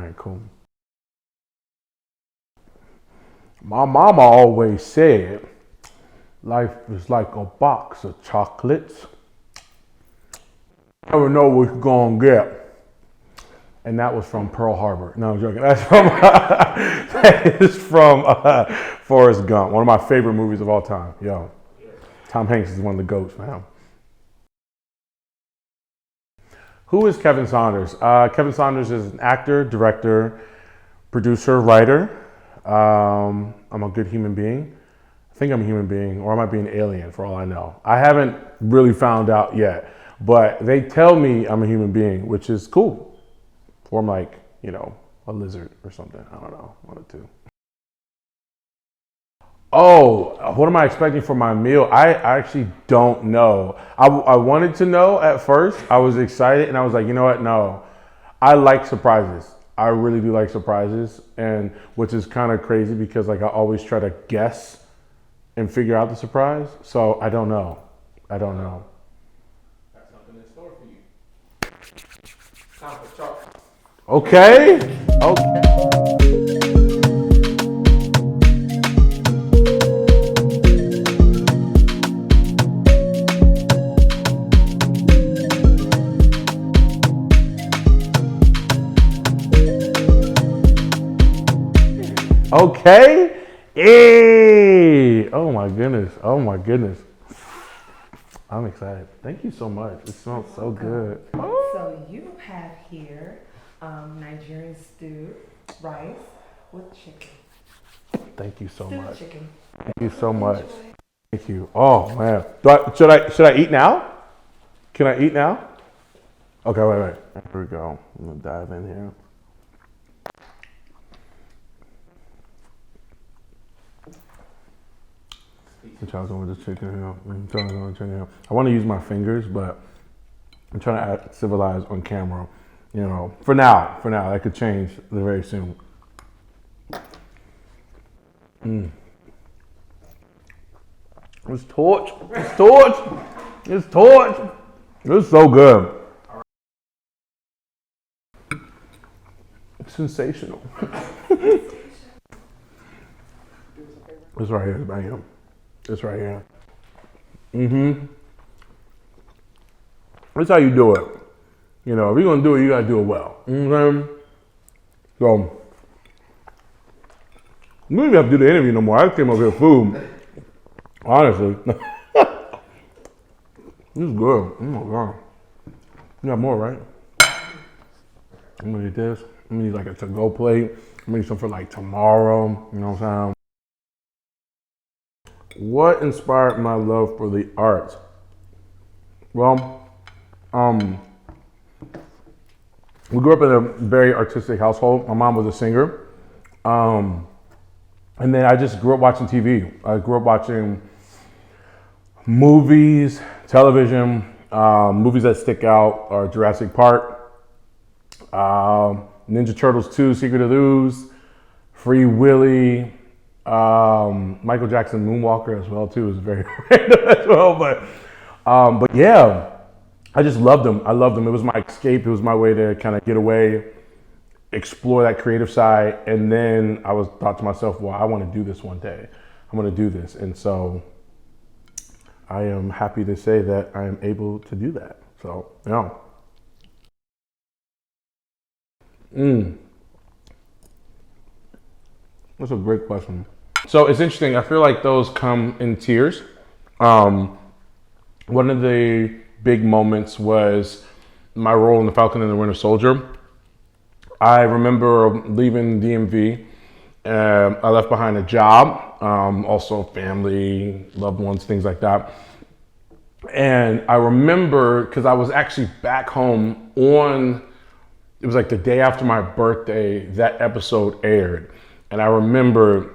right, cool. My mama always said, life is like a box of chocolates. Never know what you're gonna get. And that was from Pearl Harbor. No, I'm joking. That's from that is from Forrest Gump, one of my favorite movies of all time. Yo, Tom Hanks is one of the goats, man. Who is Kevin Saunders? Kevin Saunders is an actor, director, producer, writer. I'm a good human being. I think I'm a human being, or I might be an alien for all I know. I haven't really found out yet, but they tell me I'm a human being, which is cool. Or I'm like, you know, a lizard or something. I don't know, one or two. Oh, what am I expecting for my meal? I actually don't know. I wanted to know at first. I was excited and I was like, you know what? No, I like surprises. I really do like surprises, and which is kind of crazy because like I always try to guess and figure out the surprise. So I don't know. I don't know. Got something in store for you. Time for chalk. Okay. Okay. Okay. Hey. Oh my goodness. Oh my goodness. I'm excited. Thank you so much. It smells so good. Oh. So you have here Nigerian stew, rice with chicken. Thank you so Stewed much. chicken. Thank you so much. Thank you. Oh man. Should I eat now? Can I eat now? Okay, wait. Here we go. I'm gonna dive in here. I'm trying to go with the chicken here. I want to use my fingers, but I'm trying to act civilized on camera. You know, for now, that could change very soon. It's torch. It's so good. It's sensational. It's right here, bam. It's right here. That's how you do it. You know, if you're gonna do it, you gotta do it well. You know what I'm saying? So, we don't even have to do the interview no more. I just came up here for food. Honestly. This is good. Oh my God. You got more, right? I'm gonna eat this. I'm gonna need like a to-go plate. I'm gonna need some for like tomorrow. You know what I'm saying? What inspired my love for the arts? Well, we grew up in a very artistic household. My mom was a singer. And then I just grew up watching TV. I grew up watching movies, television. Movies that stick out are Jurassic Park, Ninja Turtles 2, Secret of the Ooze, Free Willy, Michael Jackson Moonwalker as well too is very random as well, but yeah, I just loved them. I loved them. It was my escape. It was my way to kind of get away, explore that creative side, and then I thought to myself, well, I want to do this one day. I'm going to do this, and so I am happy to say that I am able to do that. So yeah. That's a great question. So it's interesting. I feel like those come in tiers. One of the big moments was my role in The Falcon and the Winter Soldier. I remember leaving DMV. I left behind a job, also family, loved ones, things like that. And I remember, because I was actually back home it was like the day after my birthday, that episode aired. And I remember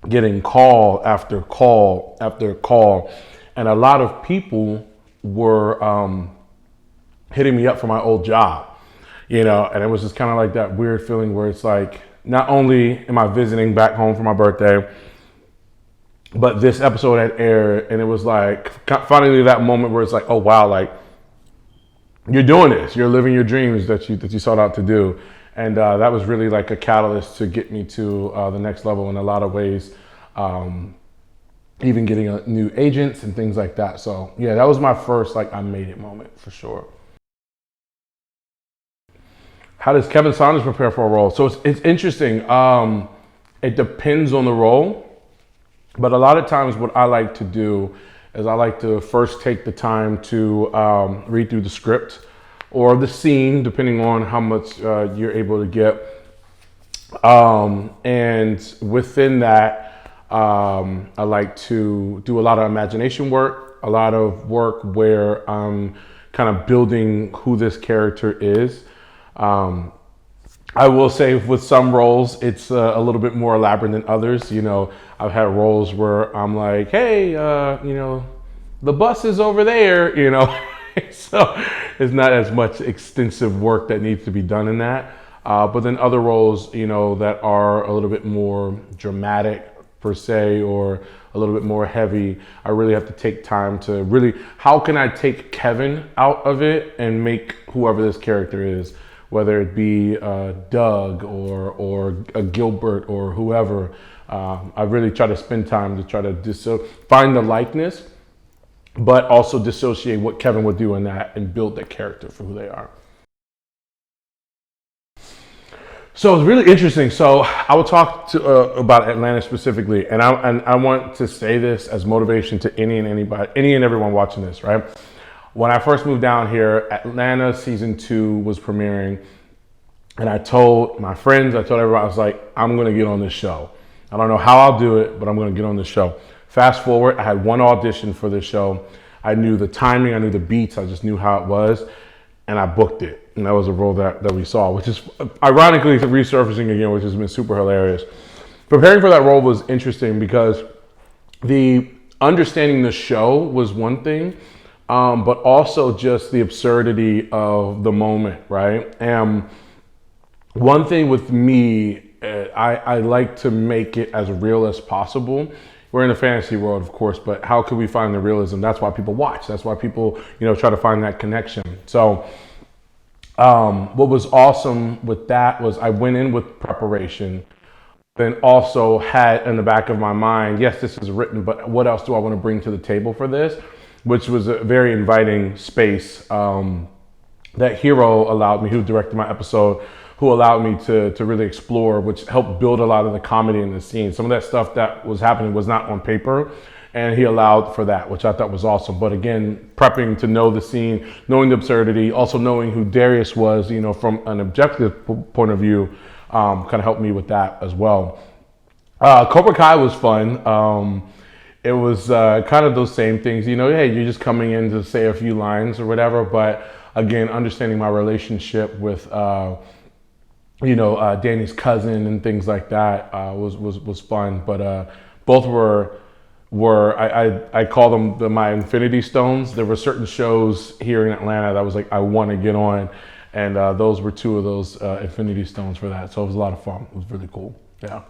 getting call after call after call, and a lot of people were hitting me up for my old job, you know, and it was just kind of like that weird feeling where it's like, not only am I visiting back home for my birthday, but this episode had aired, and it was like finally that moment where it's like, oh wow, like you're doing this, you're living your dreams that you sought out to do. And that was really like a catalyst to get me to the next level in a lot of ways. Even getting new agents and things like that. So yeah, that was my first like I made it moment for sure. How does Kevin Saunders prepare for a role? So it's interesting. It depends on the role, but a lot of times what I like to do is I like to first take the time to read through the script or the scene, depending on how much you're able to get. And within that, I like to do a lot of imagination work, a lot of work where I'm kind of building who this character is. I will say with some roles, it's a little bit more elaborate than others. You know, I've had roles where I'm like, hey, you know, the bus is over there, you know. So it's not as much extensive work that needs to be done in that. But then other roles, you know, that are a little bit more dramatic per se, or a little bit more heavy, I really have to take time to really, how can I take Kevin out of it and make whoever this character is, whether it be Doug or Gilbert or whoever. I really try to spend time to try to find the likeness, but also dissociate what Kevin would do in that and build that character for who they are. So it's really interesting. So I will talk about Atlanta specifically, and I want to say this as motivation to any and everyone watching this, right? When I first moved down here, Atlanta season 2 was premiering, and I told my friends, I told everybody, I was like, I'm gonna get on this show. I don't know how I'll do it, but I'm gonna get on this show. Fast forward, I had one audition for this show. I knew the timing, I knew the beats, I just knew how it was, and I booked it. And that was a role that we saw, which is ironically resurfacing again, which has been super hilarious. Preparing for that role was interesting because the understanding the show was one thing, but also just the absurdity of the moment, right? And one thing with me, I like to make it as real as possible. We're in a fantasy world, of course, but how can we find the realism? That's why people watch. That's why people, you know, try to find that connection. So what was awesome with that was I went in with preparation, then also had in the back of my mind, yes, this is written, but what else do I want to bring to the table for this? Which was a very inviting space that Hero allowed me, who directed my episode, who allowed me to really explore, which helped build a lot of the comedy in the scene. Some of that stuff that was happening was not on paper, and he allowed for that, which I thought was awesome. But again, prepping to know the scene, knowing the absurdity, also knowing who Darius was, you know, from an objective point of view, kind of helped me with that as well. Cobra Kai was fun. It was kind of those same things, you know, hey, you're just coming in to say a few lines or whatever. But again, understanding my relationship with, you know, Danny's cousin and things like that was fun. But both were I call them my infinity stones. There were certain shows here in Atlanta that I was like, I want to get on. And those were two of those infinity stones for that. So it was a lot of fun. It was really cool. Yeah.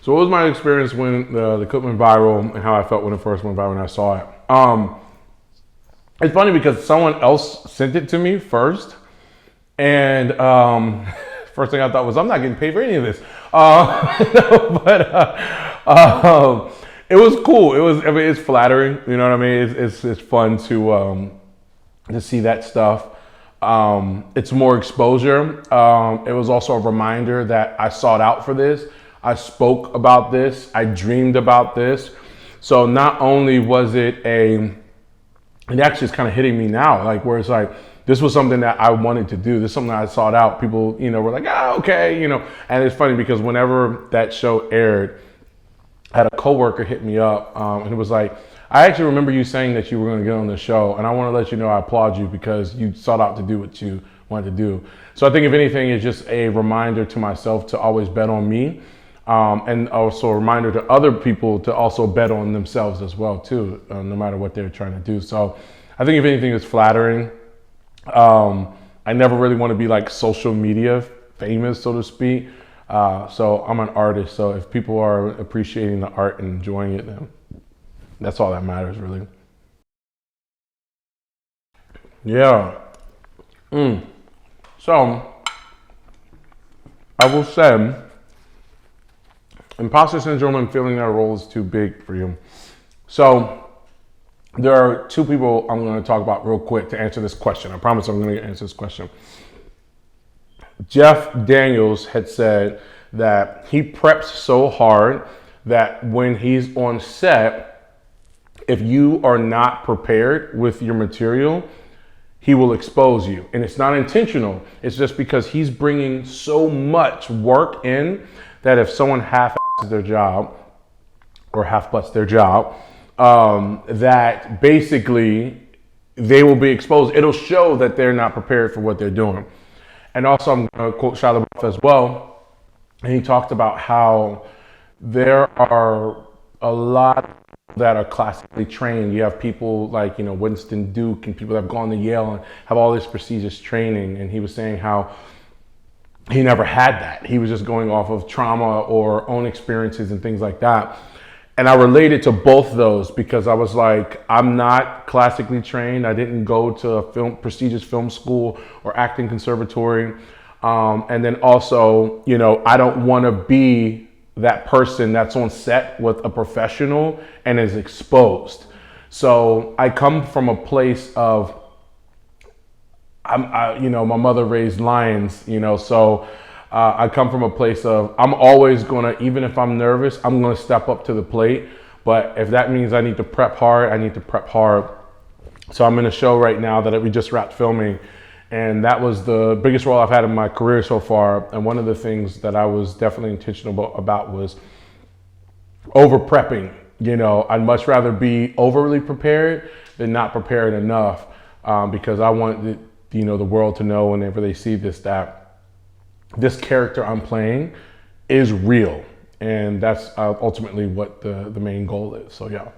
So what was my experience when the clip went viral and how I felt when it first went viral and I saw it? It's funny because someone else sent it to me first. And first thing I thought was, I'm not getting paid for any of this. It was cool. It was, I mean, it's flattering. You know what I mean? It's fun to see that stuff. It's more exposure. It was also a reminder that I sought out for this. I spoke about this. I dreamed about this. So not only was it it actually is kind of hitting me now, like where it's like, this was something that I wanted to do. This is something that I sought out. People, you know, were like, okay, you know. And it's funny because whenever that show aired, I had a coworker hit me up and it was like, I actually remember you saying that you were going to get on the show, and I want to let you know I applaud you because you sought out to do what you wanted to do. So I think if anything, it's just a reminder to myself to always bet on me, and also a reminder to other people to also bet on themselves as well too, no matter what they're trying to do. So I think if anything, it's flattering. I never really want to be like social media famous, so to speak. So I'm an artist. So if people are appreciating the art and enjoying it, then that's all that matters, really. Yeah. So I will say, imposter syndrome and feeling that role is too big for you. So there are two people I'm going to talk about real quick to answer this question. I promise I'm going to answer this question. Jeff Daniels had said that he preps so hard that when he's on set, if you are not prepared with your material, he will expose you. And it's not intentional. It's just because he's bringing so much work in that if someone half-asses their job or half-butts their job, that basically they will be exposed. It'll show that they're not prepared for what they're doing. And also, I'm going to quote Shia LaBeouf as well. And he talked about how there are a lot that are classically trained. You have people like, Winston Duke and people that have gone to Yale and have all this prestigious training. And he was saying how he never had that. He was just going off of trauma or own experiences and things like that. And I related to both those because I was like, I'm not classically trained. I didn't go to a prestigious film school or acting conservatory. And then also, I don't want to be that person that's on set with a professional and is exposed. So I come from a place of, my mother raised lions, so I come from a place of, I'm always gonna, even if I'm nervous, I'm gonna step up to the plate. But if that means I need to prep hard, I need to prep hard. So I'm in a show right now that we just wrapped filming. And that was the biggest role I've had in my career so far. And one of the things that I was definitely intentional about was over prepping. I'd much rather be overly prepared than not prepared enough, because I want the world to know whenever they see this, that this character I'm playing is real. And that's ultimately what the main goal is. So yeah.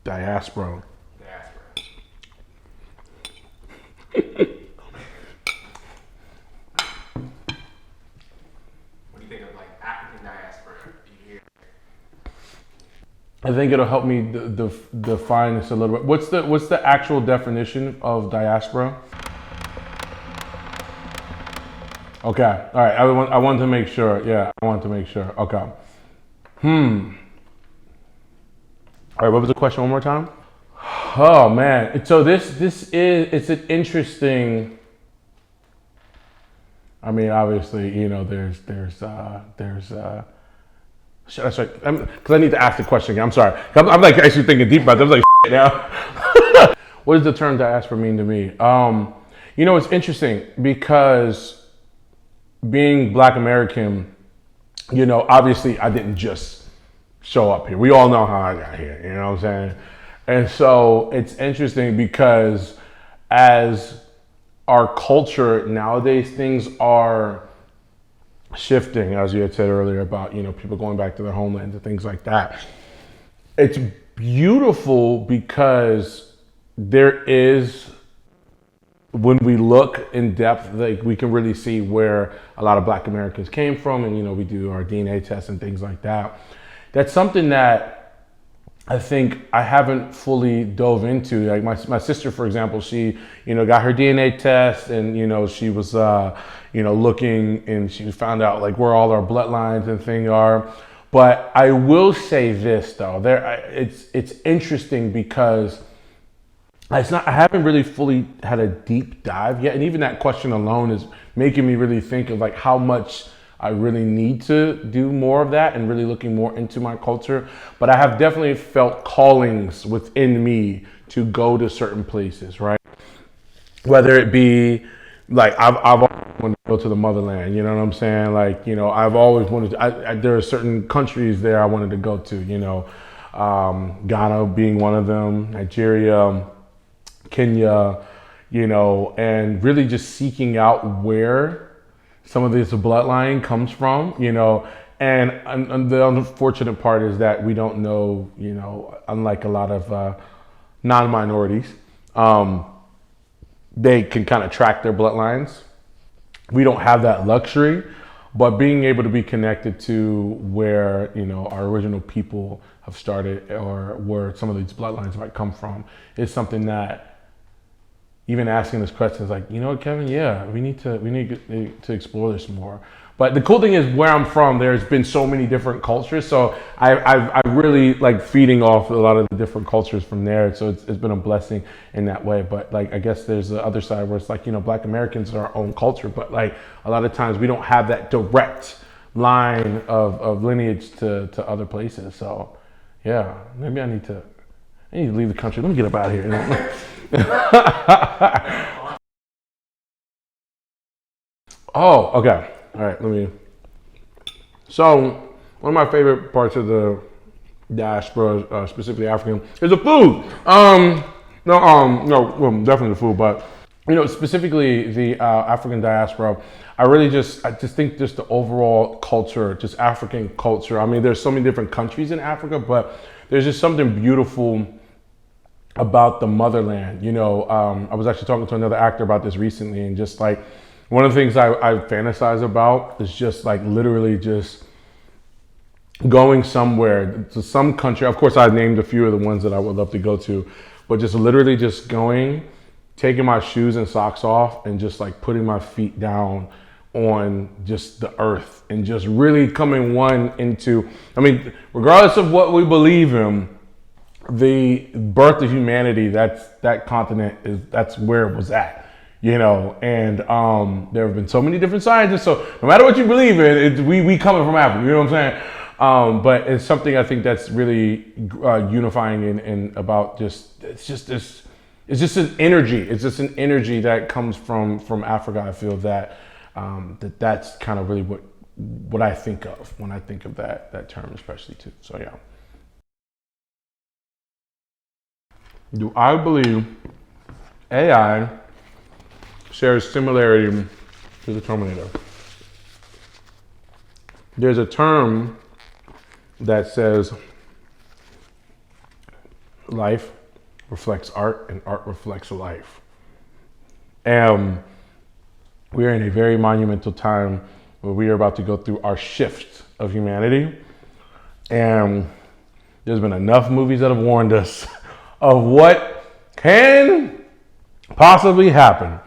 Diaspora. What do you think of like African diaspora? Do you hear? I think it'll help me define this a little bit. What's the actual definition of diaspora? Okay. All right. I wanted to make sure. Yeah, I wanted to make sure. Okay. All right. What was the question one more time? Oh man. So it's an interesting. I mean, obviously, there's. That's right. Because I need to ask the question again. I'm sorry. I'm like actually thinking deep about this. I'm like now. What does the term diaspora mean to me? It's interesting because being Black American, obviously I didn't just show up here. We all know how I got here, you know what I'm saying? And so it's interesting because as our culture nowadays, things are shifting, as you had said earlier about, people going back to their homelands and things like that. It's beautiful because there is, when we look in depth, like we can really see where a lot of Black Americans came from, and we do our DNA tests and things like that. That's something that I think I haven't fully dove into. Like my sister, for example, she got her DNA test, and she was looking, and she found out like where all our bloodlines and things are. But I will say this though, it's interesting because I haven't really fully had a deep dive yet. And even that question alone is making me really think of like how much I really need to do more of that and really looking more into my culture. But I have definitely felt callings within me to go to certain places, right? Whether it be like I've always wanted to go to the motherland, you know what I'm saying? Like, I've always wanted to, there are certain countries there I wanted to go to, Ghana being one of them, Nigeria, Kenya, and really just seeking out where some of this bloodline comes from, and the unfortunate part is that we don't know, unlike a lot of non-minorities, they can kind of track their bloodlines. We don't have that luxury, but being able to be connected to where, our original people have started or where some of these bloodlines might come from is something that even asking this question is like, you know what, Kevin? Yeah, we need to explore this more. But the cool thing is, where I'm from, there's been so many different cultures. So I really like feeding off a lot of the different cultures from there. So it's been a blessing in that way. But like, I guess there's the other side where it's like, you know, Black Americans are our own culture, but like a lot of times we don't have that direct line of lineage to other places. So yeah, maybe I need to leave the country. Let me get up out of here. Oh, okay. All right, so one of my favorite parts of the diaspora, specifically African, is the food. Well, definitely the food, but you know, specifically the African diaspora. I just think just the overall culture, just African culture. I mean, there's so many different countries in Africa, but there's just something beautiful about the motherland. You know, I was actually talking to another actor about this recently, and just like, one of the things I fantasize about is just like literally just going somewhere to some country. Of course, I named a few of the ones that I would love to go to, but just literally just going, taking my shoes and socks off and just like putting my feet down on just the earth and just really coming one into, I mean, regardless of what we believe in, the birth of humanity, that continent that's where it was at. You know, and there have been so many different scientists. So no matter what you believe in, we coming from Africa. You know what I'm saying? But it's something I think that's really unifying and about it's just an energy. It's just an energy that comes from Africa. I feel that that's kind of really what I think of when I think of that term, especially too. So yeah. Do I believe AI shares similarity to the Terminator? There's a term that says life reflects art and art reflects life. And we are in a very monumental time where we are about to go through our shift of humanity. And there's been enough movies that have warned us of what can possibly happen.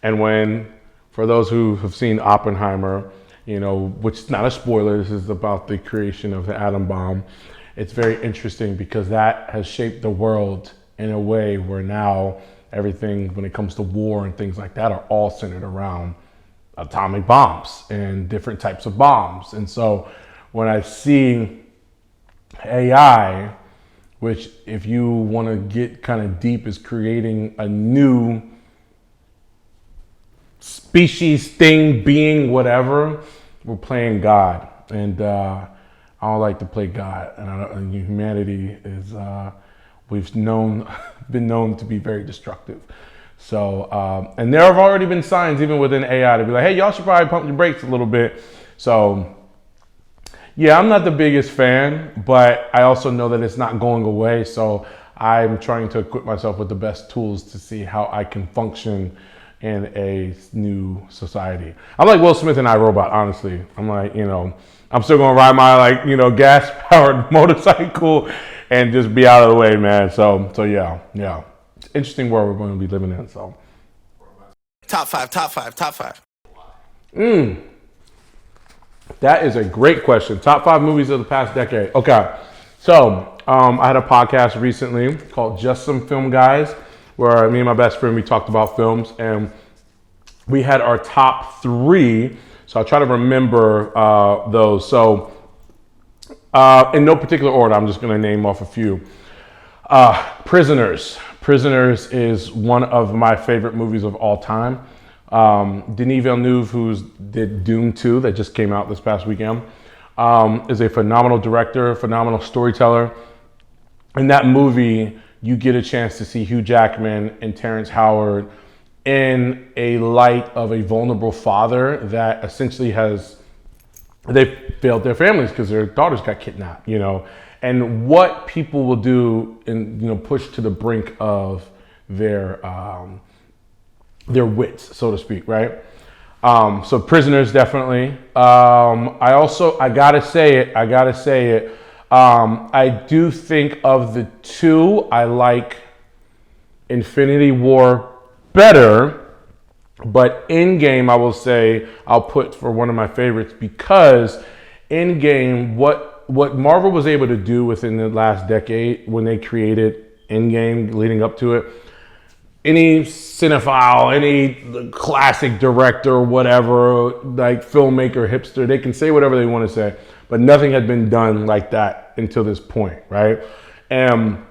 And for those who have seen Oppenheimer, you know, which is not a spoiler, this is about the creation of the atom bomb. It's very interesting because that has shaped the world in a way where now everything, when it comes to war and things like that, are all centered around atomic bombs and different types of bombs. And so when I see AI, which if you want to get kind of deep, is creating a new species, thing, being, whatever, we're playing God. And I don't like to play God. And humanity is, we've been known to be very destructive. So, and there have already been signs even within AI to be like, hey, y'all should probably pump your brakes a little bit. So yeah, I'm not the biggest fan, but I also know that it's not going away. So I'm trying to equip myself with the best tools to see how I can function in a new society. I'm like Will Smith in iRobot, honestly. I'm like, you know, I'm still gonna ride my like, you know, gas-powered motorcycle and just be out of the way, man. So yeah. It's an interesting world we're going to be living in. So Top five. That is a great question. Top 5 movies of the past decade. Okay, so I had a podcast recently called Just Some Film Guys, where me and my best friend, we talked about films, and we had our top 3. So I'll try to remember those. So in no particular order, I'm just going to name off a few. Prisoners. Prisoners is one of my favorite movies of all time. Denis Villeneuve, who did Dune 2, that just came out this past weekend, is a phenomenal director, phenomenal storyteller. In that movie, you get a chance to see Hugh Jackman and Terrence Howard in a light of a vulnerable father that essentially they failed their families because their daughters got kidnapped, you know, and what people will do and, you know, push to the brink of their wits, so to speak, right? So Prisoners, definitely. I gotta say it. I do think of the two, I like Infinity War better. But Endgame, I will say, I'll put for one of my favorites because Endgame, what Marvel was able to do within the last decade when they created Endgame leading up to it, any cinephile, any classic director, whatever, like filmmaker, hipster, they can say whatever they want to say, but nothing had been done like that until this point, right? And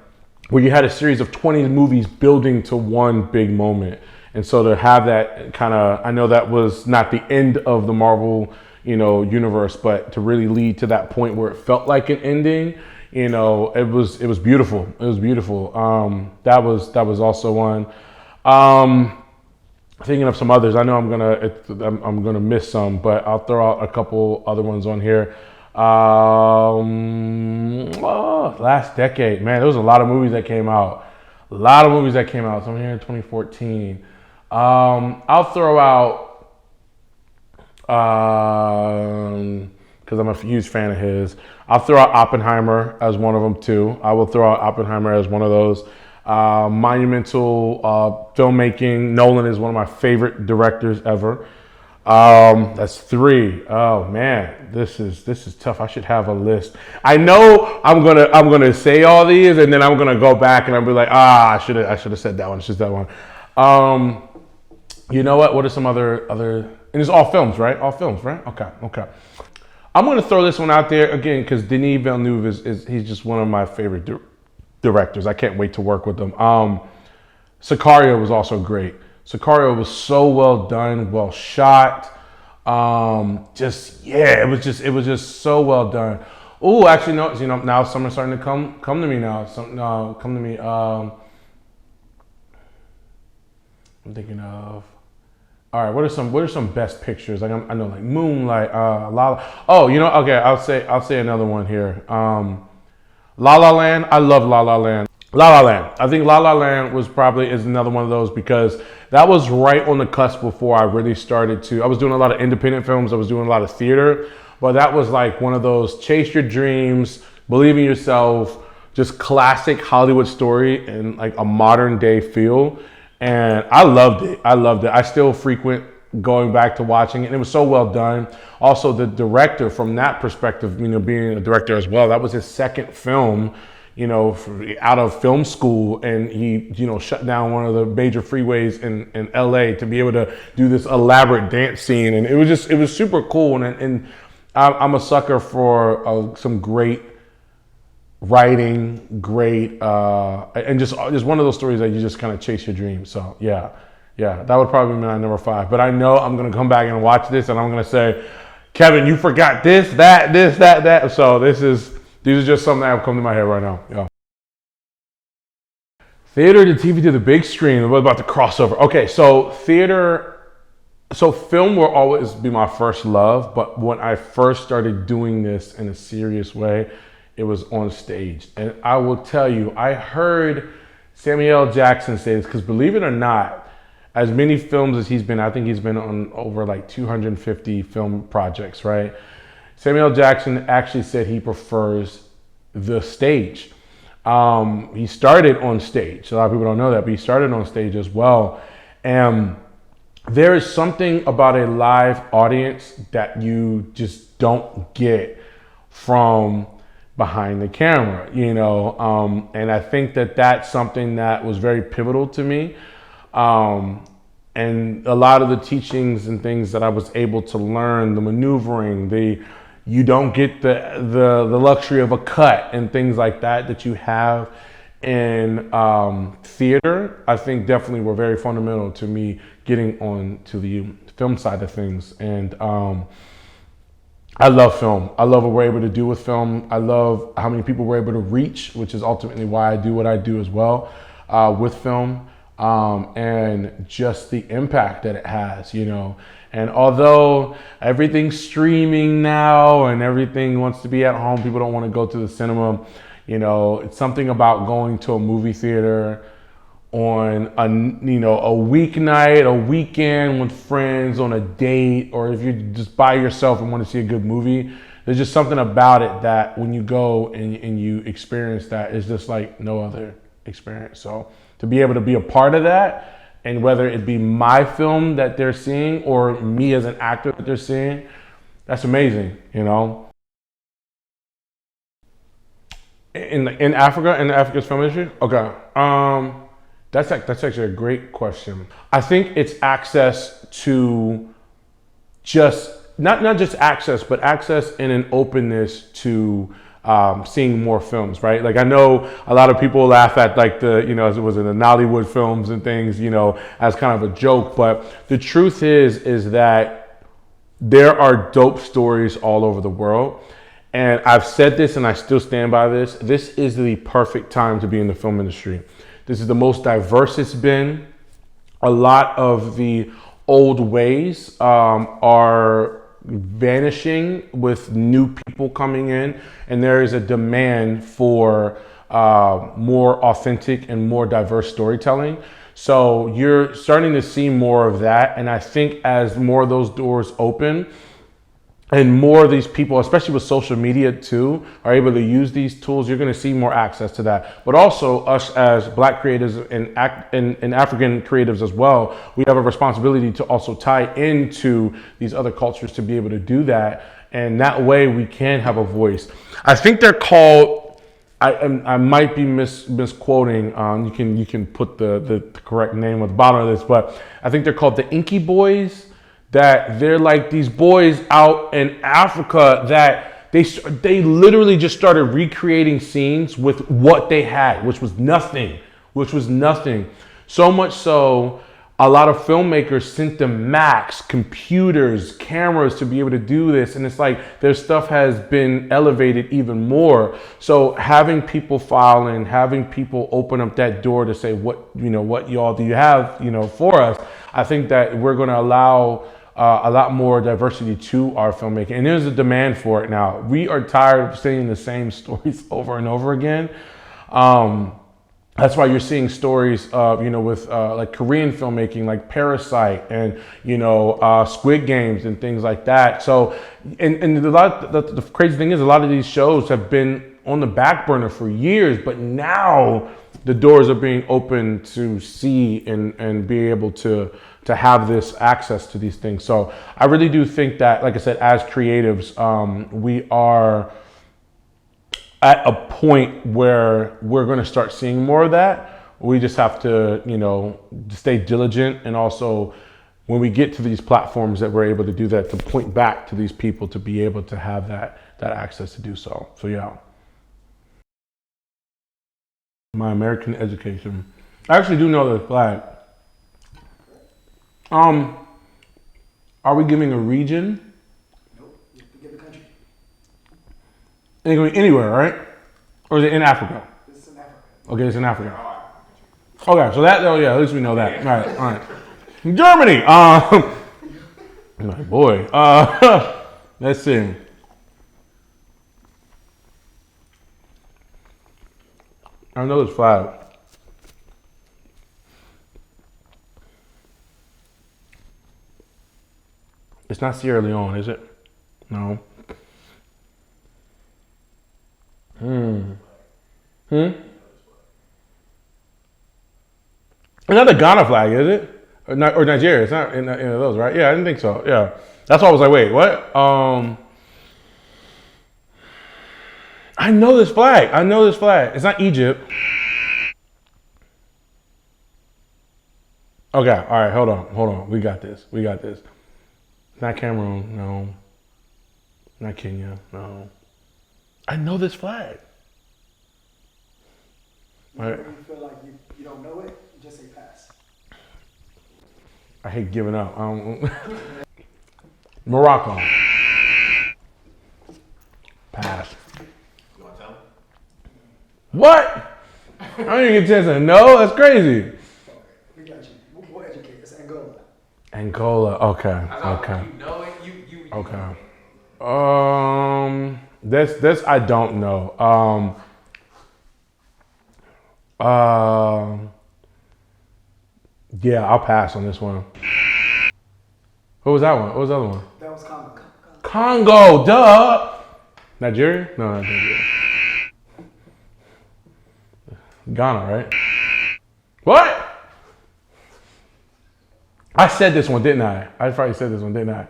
where you had a series of 20 movies building to one big moment. And so to have that kind of, I know that was not the end of the Marvel, universe, but to really lead to that point where it felt like an ending, it was beautiful. It was beautiful. That was also one. Thinking of some others, I know I'm gonna miss some, but I'll throw out a couple other ones on here. Last decade, man, there was a lot of movies that came out. Some here in 2014. I'll throw out, because I'm a huge fan of his. I'll throw out Oppenheimer as one of them too. I will throw out Oppenheimer as one of those. Monumental filmmaking. Nolan is one of my favorite directors ever. That's 3. Oh man, this is tough. I should have a list. I know I'm gonna say all these, and then I'm gonna go back and I'll be like, I should have said that one. It's just that one. You know what? What are some other? And it's all films, right? All films, right? Okay. I'm gonna throw this one out there again because Denis Villeneuve he's just one of my favorite directors. I can't wait to work with him. Sicario was also great. Sicario was so well done, well shot. It was just so well done. Oh, actually, no, now summer's starting to come to me now. Come to me. I'm thinking of. All right, what are some best pictures? Like I know, like Moonlight, La La. Oh, okay. I'll say another one here. La La Land. I love La La Land. La La Land. I think La La Land is another one of those because that was right on the cusp before I really started to. I was doing a lot of independent films. I was doing a lot of theater, but that was like one of those chase your dreams, believe in yourself, just classic Hollywood story and like a modern day feel. And I loved it. I still frequent going back to watching it. And it was so well done. Also, the director, from that perspective, being a director as well, that was his second film, out of film school. And he, shut down one of the major freeways in LA to be able to do this elaborate dance scene. And it was super cool. And I'm a sucker for some great writing, great, and just one of those stories that you just kind of chase your dreams. So yeah, that would probably be my number 5. But I know I'm gonna come back and watch this, and I'm gonna say, Kevin, you forgot this, that. So these are just something that have come to my head right now. Yeah. Theater to TV to the big screen. What about the crossover? Okay, so film will always be my first love, but when I first started doing this in a serious way, it was on stage. And I will tell you, I heard Samuel L. Jackson say this, because believe it or not, as many films as he's been, I think he's been on over like 250 film projects, right? Samuel L. Jackson actually said he prefers the stage. He started on stage. A lot of people don't know that, but he started on stage as well. And there is something about a live audience that you just don't get from behind the camera, and I think that that's something that was very pivotal to me. And a lot of the teachings and things that I was able to learn, the maneuvering, you don't get the luxury of a cut and things like that you have in theater, I think definitely were very fundamental to me getting on to the film side of things. And I love film. I love what we're able to do with film. I love how many people we're able to reach, which is ultimately why I do what I do as well with film, and just the impact that it has, And although everything's streaming now and everything wants to be at home, people don't want to go to the cinema, it's something about going to a movie theater on a weeknight, a weekend with friends, on a date, or if you're just by yourself and want to see a good movie. There's just something about it that when you go and you experience that, it's just like no other experience. So to be able to be a part of that and whether it be my film that they're seeing or me as an actor that they're seeing, that's amazing, you know. In Africa's film industry? Okay. That's actually a great question. I think it's access to just not just access, but access and an openness to seeing more films, right? Like I know a lot of people laugh at like the, you know, as it was in the Nollywood films and things, you know, as kind of a joke, but the truth is that there are dope stories all over the world. And I've said this and I still stand by this. This is the perfect time to be in the film industry. This is the most diverse it's been. A lot of the old ways are vanishing with new people coming in. And there is a demand for more authentic and more diverse storytelling. So you're starting to see more of that. And I think as more of those doors open, and more of these people, especially with social media too, are able to use these tools, you're gonna see more access to that. But also us as Black creatives and African creatives as well, we have a responsibility to also tie into these other cultures to be able to do that. And that way we can have a voice. I think they're called, I might be misquoting, you can put the correct name at the bottom of this, but I think they're called the Inky Boys. That they're like these boys out in Africa that they literally just started recreating scenes with what they had, which was nothing. So much so, a lot of filmmakers sent them Macs, computers, cameras to be able to do this. And it's like their stuff has been elevated even more. So having people file in, having people open up that door to say, what y'all do you have, for us? I think that we're going to allow a lot more diversity to our filmmaking, and there's a demand for it now. We are tired of seeing the same stories over and over again. That's why you're seeing stories, with like Korean filmmaking, like Parasite, and Squid Games and things like that. So, and the crazy thing is, a lot of these shows have been on the back burner for years, but now the doors are being opened to see and be able to have this access to these things. So I really do think that, like I said, as creatives, we are at a point where we're going to start seeing more of that. We just have to, stay diligent, and also when we get to these platforms that we're able to do that, to point back to these people to be able to have that access to do so. So yeah. My American education. I actually do know the flag. Are we giving a region? Nope, you have to give the country. It can be anywhere, right? Or is it in Africa? This is in Africa. Okay, it's in Africa. Okay, so at least we know that. All right. Germany. My boy. Let's see. I know this flag. It's not Sierra Leone, is it? No. It's not the Ghana flag, is it? Or Nigeria? It's not in any of those, right? Yeah, I didn't think so. Yeah, that's why I was like, wait, what? I know this flag. It's not Egypt. Okay, all right, hold on. We got this. Not Cameroon, no. Not Kenya, no. I know this flag. Right. Whenever you feel like you don't know it, you just say pass. I hate giving up. Morocco. Pass. You want to tell him? What? I don't even get a chance to know. That's crazy. We got you. We'll educate. It's Angola. Angola. Okay. You know it. You Okay. This I don't know. Yeah, I'll pass on this one. What was that one? What was the other one? That was Congo. Congo, duh. Nigeria? No, not Nigeria. Ghana, right? What? I said this one, didn't I? I probably said this one, didn't I?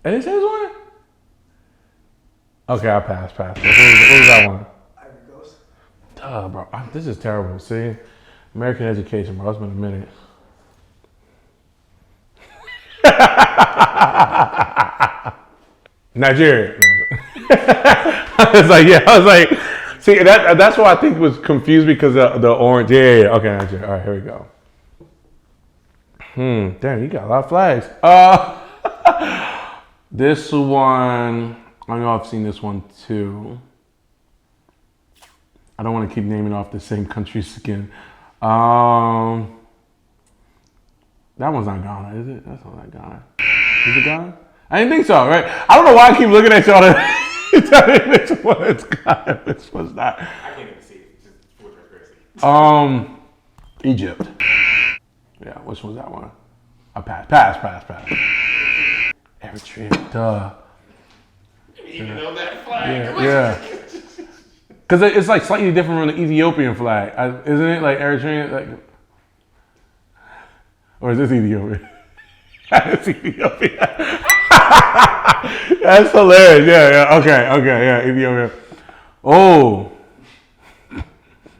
I didn't say this one? Okay, I passed. What was that one? Ivory Coast. Duh, bro. This is terrible. See? American education, bro. It's been a minute. Nigeria. I was like, see, that's why I think it was confused because of the orange. Yeah. Okay, Nigeria. All right, here we go. Damn, you got a lot of flags. This one, I know I've seen this one too. I don't want to keep naming off the same countries again. That one's not Ghana, is it? That's not Ghana. Is it Ghana? I didn't think so, right? I don't know why I keep looking at y'all to tell me which one it's Ghana, which one's not. I can't even see it. Just full transparency. Egypt. Yeah, which one's that one? I pass. Eritrea, duh. You even know that flag. Yeah. Because it's like slightly different from the Ethiopian flag, isn't it? Like Eritrean, like, or is this Ethiopia? It's Ethiopia. That's hilarious. Yeah. Okay. Yeah, Ethiopia. Oh,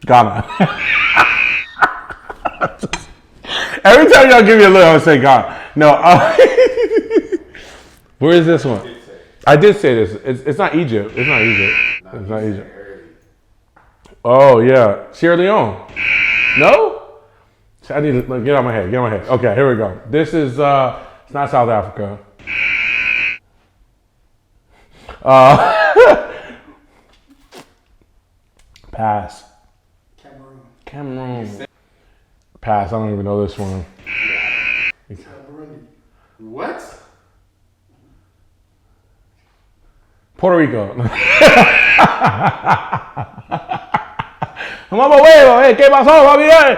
Ghana. Every time y'all give me a look, I would say Ghana. No. Where is this one? I did say this. It's not Egypt. It's not Egypt. Oh yeah, Sierra Leone. No? I need to get out my head. Okay, here we go. This is it's not South Africa. Pass. Cameroon. Pass. I don't even know this one. Burundi. What? Puerto Rico. Vamos huevo, ¿qué pasó, papi? Mira.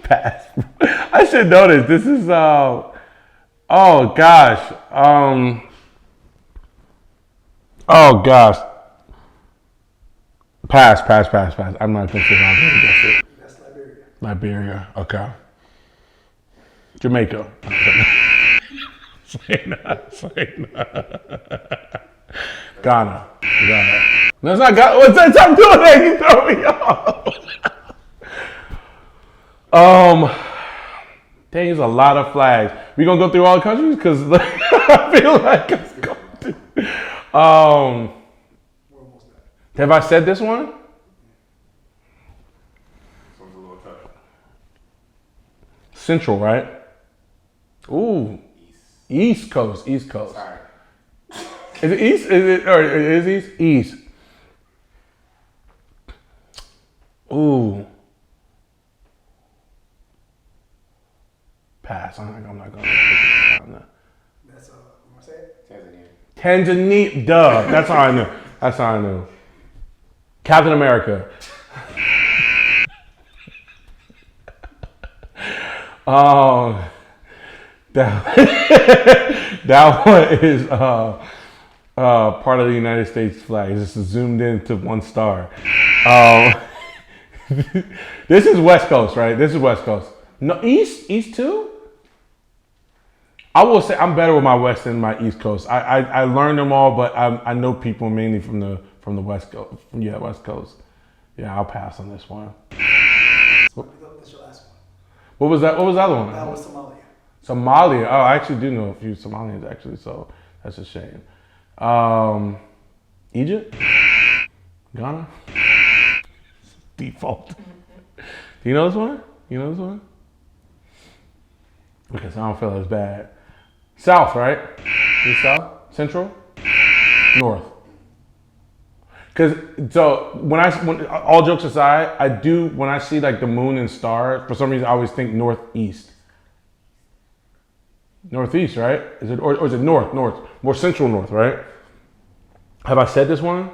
Pass. I should know this. This is oh gosh. Oh gosh. Pass. I'm not gonna say I'll guess it. That's Liberia. Liberia. Okay. Jamaica. Say not. Ghana. No, it's not Ghana. What's that? Stop doing that. You throw me off. Dang, there's a lot of flags. We gonna go through all the countries? Because I feel like it's going to. We're almost done. Have I said this one? This one's a little tough. Central, right? Ooh. East Coast. Sorry. Is it East? Is East? East. Ooh. Pass. I'm not going to take it down there. That's what I say it? Tanzania. Tanzania. Duh. That's how I knew. Captain America. That one is part of the United States flag. It's just zoomed in to one star. This is West Coast, right? This is West Coast. No, East too? I will say I'm better with my West than my East Coast. I learned them all, but I know people mainly from the West Coast. Yeah, West Coast. Yeah, I'll pass on this one. That's your last one. What was that? What was the other one? That was Somalia. Somalia. Oh, I actually do know a few Somalians actually, so that's a shame. Egypt? Ghana? Default. Do you know this one? Okay, so I don't feel as bad. South, right? Is South? Central? North. Because when all jokes aside, when I see like the moon and stars, for some reason I always think northeast. Northeast, right? Is it or is it north? More central north, right? Have I said this one?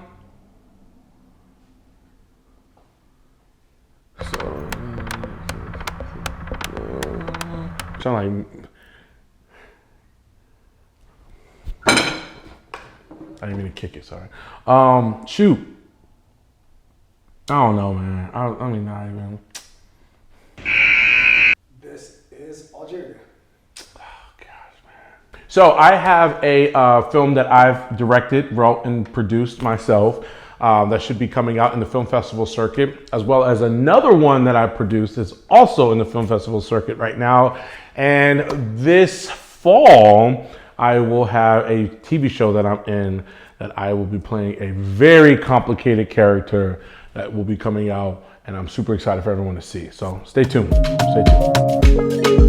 Sound like kick it, sorry. Shoot. I don't know, man. I mean, not even. This is Algeria. So I have a film that I've directed, wrote, and produced myself that should be coming out in the film festival circuit, as well as another one that I produced is also in the film festival circuit right now. And this fall, I will have a TV show that I'm in that I will be playing a very complicated character that will be coming out, and I'm super excited for everyone to see. So stay tuned. Stay tuned.